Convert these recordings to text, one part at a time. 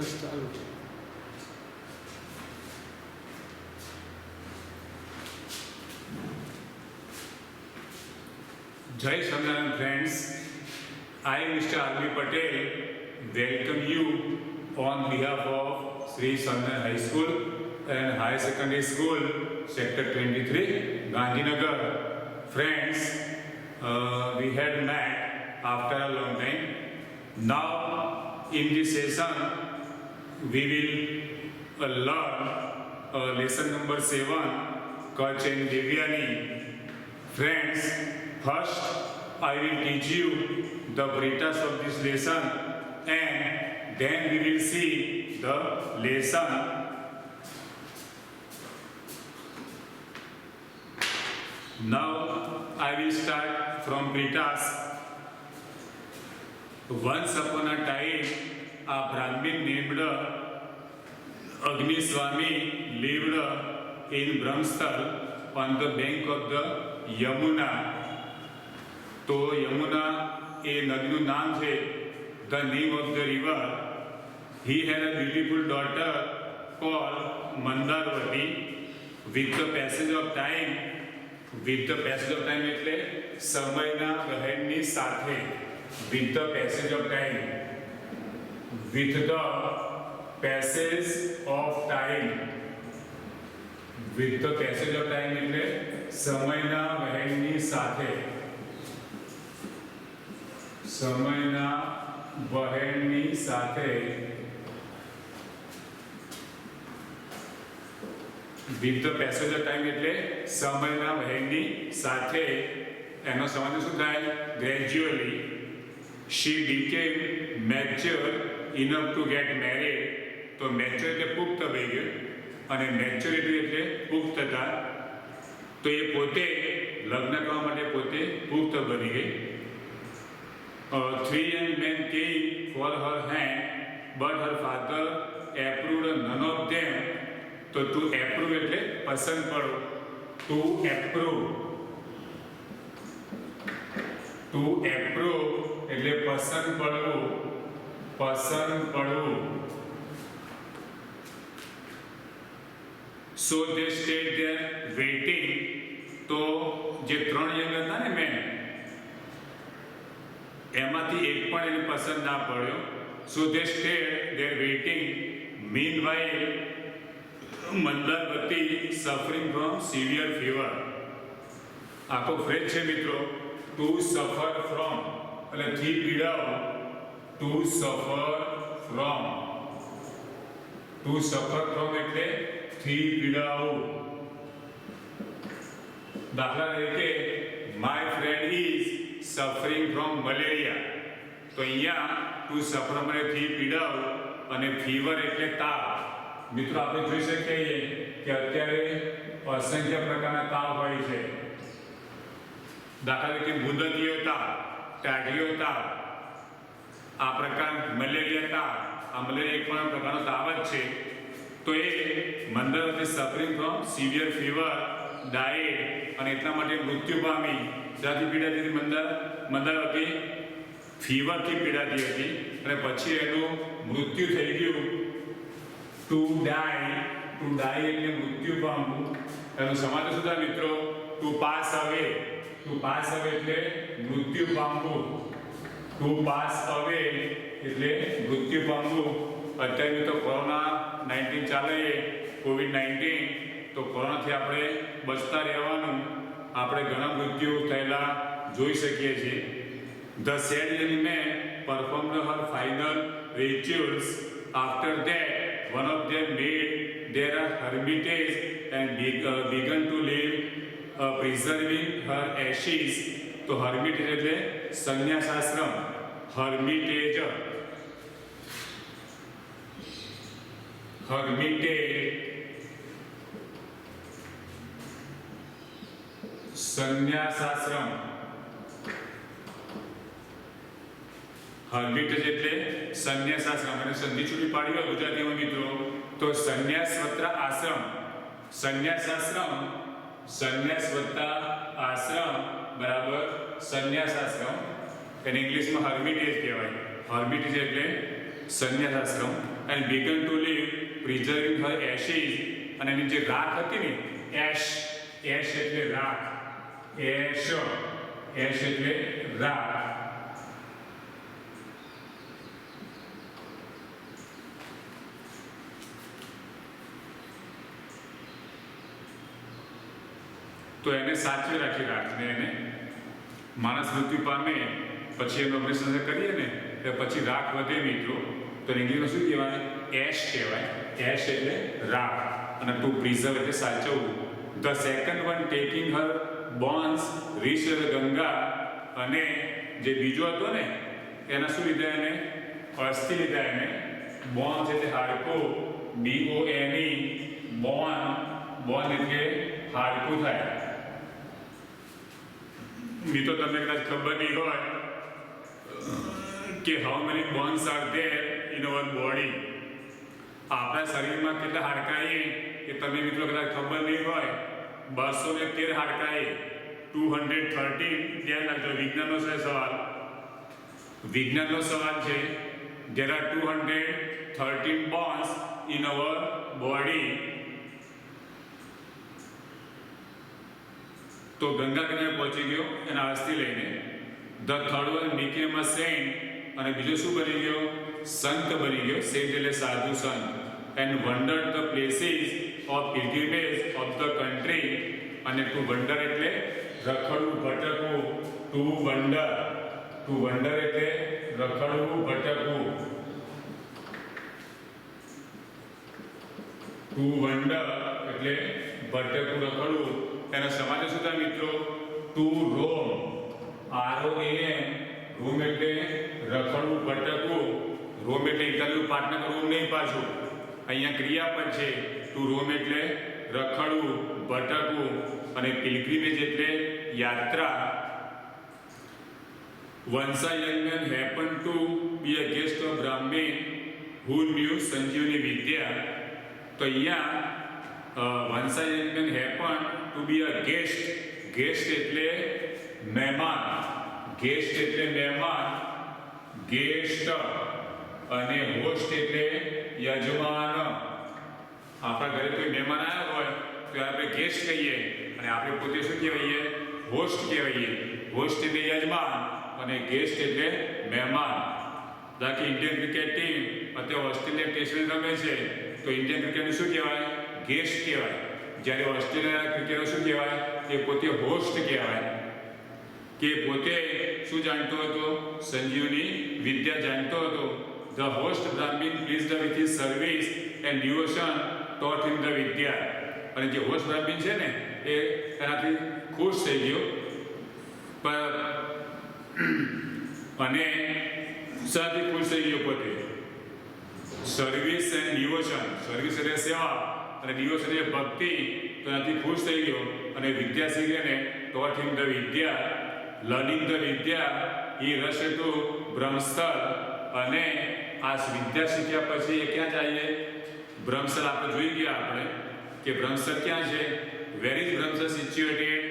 બસ ચાલુ છે. Jai Swaminarayan friends, I Mr. R.B. Patel welcome you on behalf of Sri Swaminarayan High School and Higher Secondary School, Sector 23, Gandhinagar. Friends, we had met after a long time. Now, in this session, we will learn lesson number 7, Kach and Devyani. Friends, first, I will teach you the Britas of this lesson and then we will see the lesson. Now, I will start from Britas. Once upon a time, a Brahmin named Agniswami lived in Brahmsthal on the bank of the Yamuna. तो यमुना ए नदीનું નામ છે. The name of the river. He had a beautiful daughter called Mandarvati. With the passage of time એટલે સમયના વહેણની સાથે. With the passage of time એટલે સમયના વહેણની સાથે. સમયના વહેણની સાથે with the passage of time એટલે સમયના વહેણની સાથે. એનો સમાજ શું થાય? Gradually she became mature enough to get married. તો મેચ્યોર એટલે પુખ્ત થઈ ગયો અને મેચ્યોરિટી એટલે પુખ્તતા. તો એ પોતે લગ્ન કરવા માટે પોતે પુખ્ત બની ગઈ. Three young men came for her hand, but her father approved none of them. તો to approve એટલે પસંદ પડવું. To approve એટલે પસંદ પડવું. So they stayed there waiting. તો જે ત્રણ યંગ હતા ને મેન, એમાંથી એક પણ એને પસંદ ના પડ્યો. So they stayed there waiting. Meanwhile, Mandarvati suffering from severe fever. આખો ફ્રેજ છે મિત્રો. To suffer from એટલે થી પીડાઓ. To suffer from એટલે થી પીડાઓ. દાખલા તરીકે my friend is suffering from malaria. તો અહીંયા to suffer એટલે થી પીડાઓ અને fever એટલે તાવ. મિત્રો આપણે જોઈ શકીએ કે અત્યારે અસંખ્ય પ્રકારના તાવ હોય છે. દાખલા તરીકે ભૂદકીય તાવ, ટાઢીયો તાવ, આ પ્રકાર મલેરિયા તાવ. આ મલેરિયા એક પણ પ્રકારનો તાવ જ છે. તો એ Mandarvati suffering from severe fever died અને એટલા માટે મૃત્યુ પામી. જ્યાંથી પીડાતી હતી મંદરવતી ફીવરથી પીડાતી હતી અને પછી એનું મૃત્યુ થઈ ગયું. ટુ ડાય એટલે મૃત્યુ પામવું. એનો સમાજ શું થાય મિત્રો? ટુ પાસ અવે એટલે મૃત્યુ પામવું. ટુ પાસ અવે એટલે મૃત્યુ પામવું. અત્યારે તો કોરોના-19 ચાલે, કોવિડ-19. તો કોરોનાથી આપણે બચતા રહેવાનું. આપણે ઘણા મૃત્યુ થયેલા જોઈ શકીએ છીએ. The sad young man performed her final rituals. After that, one of them made their hermitage and began to live preserving her ashes. તો hermitage એટલે સંન્યાસ આશ્રમ. hermitage સંન્યાસ આશ્રમ. hermitage એટલે સંન્યાસ આશ્રમ. અને સંધિ છૂટી પાડી હોય ગુજરાતીમાં મિત્રો તો સંન્યાસ વત્તા આશ્રમ. સંન્યાસ વત્તા આશ્રમ બરાબર સંન્યાસ આશ્રમ. એને ઇંગ્લિશમાં હર્મિટેજ કહેવાય. હર્મિટેજ એટલે સંન્યાસ આશ્રમ and began to live preserving her ashes. અને એની જે રાખ હતી ને એશ એટલે રાખ, એશ એટલે રાખ. તો એને સાચવી રાખી રાખને. એને માણસ મૃત્યુ પામે પછી એનું ઓપરેશન કરીએ ને તો પછી રાખ વધે મિત્રો, તો ઇંગ્લિશમાં શું કહેવાય? એશ કહેવાય. એશ એટલે રાખ અને ટુ પ્રિઝર્વ એટલે સાચવવું. The second one taking her bones reach Ganga. અને જે બીજો હતો ને એના શું લીધા? એને અસ્થિ લીધા. એને બોન્સ એટલે હાડકું, BONE બોન એટલે હાડકું થાય. મિત્રો તમને કદાચ ખબર નહીં હોય કે how many bones are there in our body. આપણા શરીરમાં કેટલા હાડકાં એ તમને મિત્રો કદાચ ખબર નહીં હોય. 213 હાડકાં, 213. ધ્યાન રાખજો, વિજ્ઞાનનો છે સવાલ. વિજ્ઞાનનો સવાલ છે. there are 213 bones in our body. તો ગંગા કિનારે પહોંચી ગયો એના અસ્થિ લઈને. The third one became a saint. અને બીજો શું બની ગયો? સંત બની ગયો. સેન્ટ એટલે સાધુ સંત. And wandered the places of pilgrimage of the country. અને ટુ વન્ડર એટલે રખડવું, ભટકવું. ટુ વન્ડર એટલે રખડવું, ભટકવું. ટુ વન્ડર એટલે ભટકવું, રખડવું. એના સમાજે શું થાય મિત્રો? ટુ રોમ, ROAM. રોમ એટલે રખડવું, ભટકવું. રોમ એટલે ઇન્ટરવ્યુ પાર્ટનર રોમ નહીં પાછું, અહીંયા ક્રિયાપદ છે. ટુ રોમ એટલે રખડવું, ભટકવું. અને પિલગ્રિમેજ એટલે યાત્રા. Once a young man happened to be a guest of Brahmin who knew સંજીવની વિદ્યા. તો અહીંયા once a young man happened to be a guest. guest એટલે મહેમાન, guest એટલે મહેમાન, guest. અને હોસ્ટ એટલે યજમાન. આપણા ઘરે કોઈ મહેમાન આવ્યા હોય તો આપણે ગેસ્ટ કહીએ અને આપણે પોતે શું કહેવાઈએ? હોસ્ટ કહેવાઈએ. હોસ્ટ એટલે યજમાન અને ગેસ્ટ એટલે મહેમાન. બાકી ઇન્ડિયન ક્રિકેટ ટીમ અત્યારે ઓસ્ટ્રેલિયા ટેસ્ટ રમે છે તો ઇન્ડિયન ક્રિકેટનું શું કહેવાય? ગેસ્ટ કહેવાય. જ્યારે ઓસ્ટ્રેલિયાના ક્રિકેટર શું કહેવાય? એ પોતે હોસ્ટ કહેવાય. કે પોતે શું જાણતો હતો? સંજીવની વિદ્યા જાણતો હતો. The host Brahmin pleased with his service and devotion taught him the vidya. અને જે હોસ્ટ બ્રાહ્મણ છે ને એ એનાથી ખુશ થઈ ગયો અને સાથી ખુશ થઈ ગયો પોતે. સર્વિસ એન્ડ ડિવોશન, સર્વિસ એટલે સેવા અને ડિવોશન એટલે ભક્તિ. તો એનાથી ખુશ થઈ ગયો અને વિદ્યા શીખીને taught him the vidya. Learning the Vidya he rushed to બ્રહ્મસ્થળ. અને આ વિદ્યા શીખ્યા પછી એ ક્યાં જઈએ? બ્રહ્મસ્થળ. આપણે જોઈ ગયા આપણે કે બ્રહ્મસ્થળ ક્યાં છે? Where is Brahmasthal situated?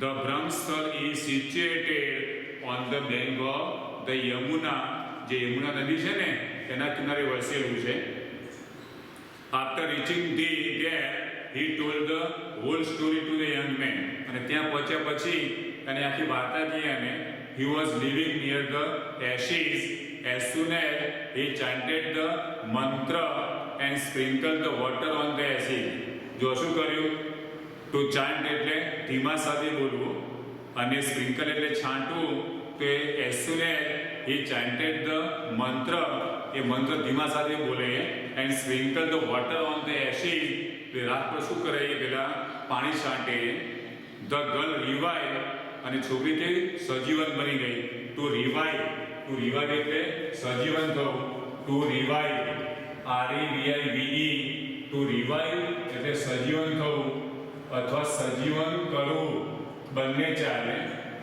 The Brahmasthal is situated on the bank of the Yamuna. જે યમુના નદી છે ને એના કિનારે વસેલું છે. After reaching there he told the whole story to the young man. અને ત્યાં પહોંચ્યા પછી અને આખી વાર્તા કહી. અને he was living near the ashes. As soon as he chanted the mantra and sprinkled the water on the ashes. જો શું કર્યું? ટુ ચાન્ટ એટલે ધીમા સાથે બોલવું અને સ્પ્રિંકલ એટલે છાંટવું. તો as soon as he chanted the mantra, એ મંત્ર ધીમા સાથે બોલે and sprinkled the water on the ashes. તો રાત પર શું કરે? એ પેલા પાણી છાંટે. The girl revived. અને છોકરી કે સજીવન બની ગઈ. ટુ રિવાઇવ એટલે સજીવન થવું. To revive, REVIVE. To revive એટલે સજીવન થવું અથવા સજીવન કરવું, બંને ચાલે.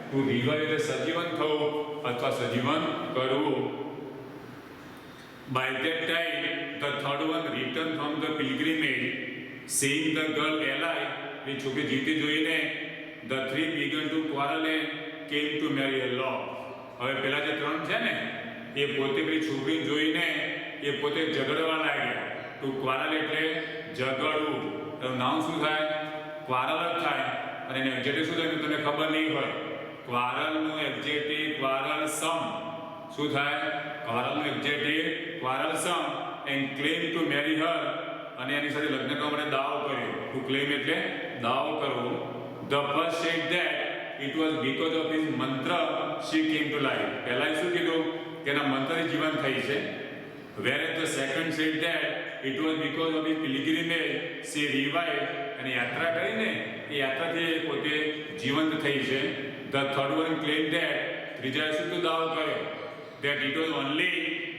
ટુ રિવાઇવ એટલે સજીવન થવું અથવા સજીવન કરવું. By that time, the third one returned from the pilgrimage, seeing the girl alive. એ છોકરી જીવતી જોઈને the three began to quarrel and came to marry law. હવે પેલા જે ત્રણ છે ને એ પોતે પેલી છોકરીને જોઈને એ પોતે ઝઘડવા લાગ્યા. ટુ ક્વારલ એટલે ઝઘડવું. એનું નામ શું થાય? ક્વારલ જ થાય. અને એનું એક્ઝેક્ટિવ શું થાય તમને ખબર નહીં હોય. ક્વારલનું એક્ઝેક્ટિવ ક્વારલસમ. શું થાય? ક્વારલનું એક્ઝેક્ટિવ quarrelsome. And claim to marry her, અને એની સાથે લગ્ન કરવા માટે દાવો કર્યો. ટુ ક્લેમ એટલે દાવો કરવો. The first said that it was because of his મંત્ર શી કેમ ટુ લાઈફ. પહેલા શું કીધું કે એના મંત્રથી જીવન થઈ છે. whereas the second said that it was because of his pilgrimage she revived, અને યાત્રા કરીને એ યાત્રાથી એ પોતે જીવંત થઈ છે. the third one claimed that ત્રીજાએ શું દાવો કર્યો that it was only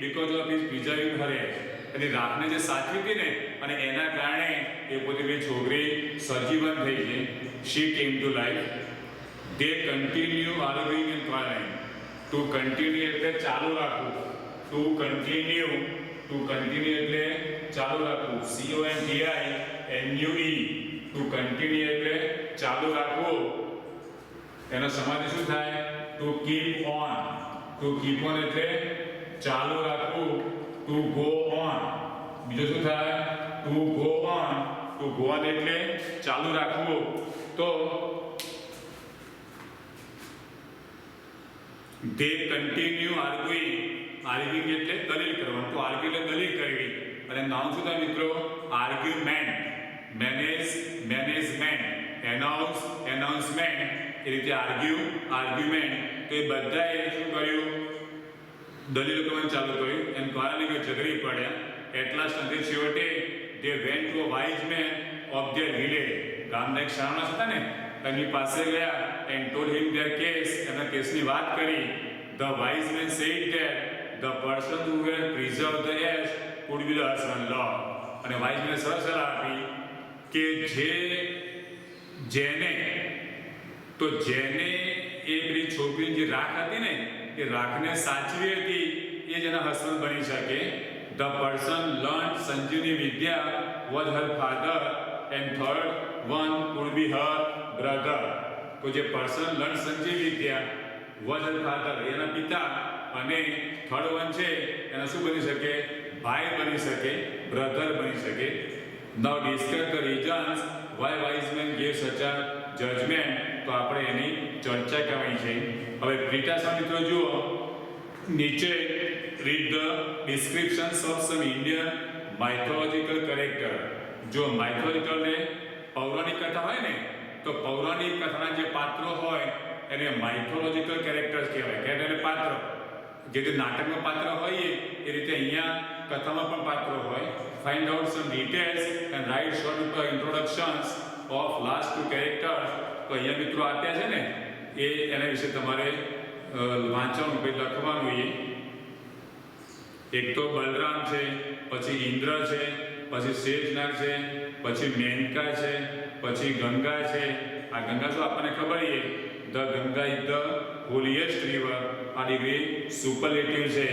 because of his preserving her age, અને રાખને જે સાચવી હતી ને અને એના કારણે એ પોતે પેલી છોકરી સજીવન થઈ છે. she came to life. they continue arguing and quarreling. to continue એટલે ચાલુ રાખવું. ટુ કન્ટિન્યુ એટલે ચાલુ રાખવું. CONTINUE. ટુ કન્ટિન્યુ એટલે ચાલુ રાખવું. એનો સમાધિ શું થાય? To keep on. To keep on એટલે ચાલુ રાખવું. To go on. બીજું શું થાય? To go on. To go on એટલે ચાલુ રાખવું. તો they continue arguing. આર્ગ્યુઇંગ એટલે દલીલ કરવાનું. તો આર્ગ્યુ એટલે દલીલ કરવી. અને નામ શું થાય મિત્રો? આર્ગ્યુમેન્ટ. મેનેજમેન્ટ, એનાઉન્સમેન્ટ, એ રીતે આર્ગ્યુમેન્ટ. તો એ બધાએ શું કર્યું? દલીલ કરવાનું ચાલુ કર્યું. એમ કારણ કે ઝઘડી પડ્યા. એટલા સાથે છેવટે they went to a wise man of their village. ગામના એક શાણસ હતા ને એની પાસે ગયા and told him their case. એના કેસની વાત કરી. The wise man said that the person who had preserved the ash could be the husband-in-law. અને wise man સરસ સલાહ આપી કે જેને એ પેલી છોકરીની જે રાખ હતી ને એ રાખને સાચવી હતી એ જ એના હસબન્ડ બની શકે. The person learned Sanjeevani Vidya was her father and third one could be her brother. તો જે person learned Sanjeevani Vidya was her father એના પિતા, અને થર્ડ વન છે એના શું બની શકે? ભાઈ બની શકે, બ્રધર બની શકે. Now discuss the reasons why wise men gave such a judgment. તો આપણે એની ચર્ચા કરવાની છે. હવે પ્રિટાસમાં મિત્રો જુઓ નીચે read the descriptions of some Indian mythological character. જો mythological ને પૌરાણિક કથા હોય ને તો પૌરાણિક કથાના જે પાત્રો હોય એને માઇથોલોજીકલ કેરેક્ટર્સ કહેવાય. એટલે પાત્ર જે રીતે નાટકમાં પાત્ર હોય એ રીતે અહીંયા કથામાં પણ પાત્રો હોય. Find out some details and write short introductions of last two characters. તો અહીંયા મિત્રો આપ્યા છે ને એ એના વિશે તમારે વાંચવાનું, પછી લખવાનું. એક તો બલરામ છે, પછી ઇન્દ્ર છે, પછી શેષનાગ છે, પછી મેનકા છે, પછી ગંગા છે. આ ગંગા શું આપણને ખબર છે? The Ganga is the holiest river. આ ડિગ્રી સુપરલેટિવ છે.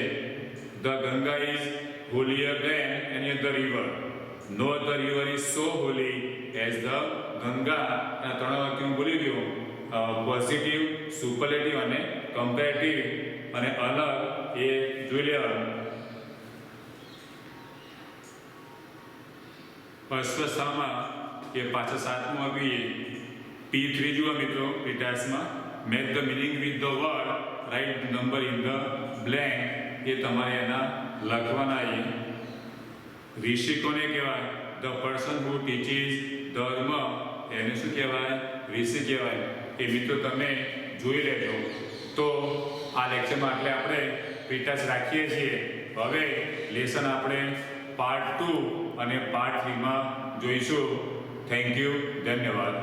The Ganga is holier than any other river. No other river is so holy as the Ganga. આ ત્રણ વાક્ય હું બોલી ગયો. પોઝિટિવ, સુપરલેટિવ અને કમ્પેરેટિવ. અને અલગ એ જોઈ લેવાનું. અશ્વસ્થામાં એ પાછા સાતમું આવીએ. P3 જુઓ મિત્રો પ્રિટાસમાં. Match the meaning with the word, write number in the blank. એ તમારે એના લખવાના. ઋષિ કોને કહેવાય? ધ પર્સન હુ ટીચીસ ધર્મ. એને શું કહેવાય? ઋષિ કહેવાય. એ મિત્રો તમે જોઈ લેજો. તો આ લેક્ચરમાં એટલે આપણે પ્રિટાસ રાખીએ છીએ. હવે લેસન આપણે પાર્ટ 2 અને પાર્ટ 3માં જોઈશું. Thank you. ધન્યવાદ.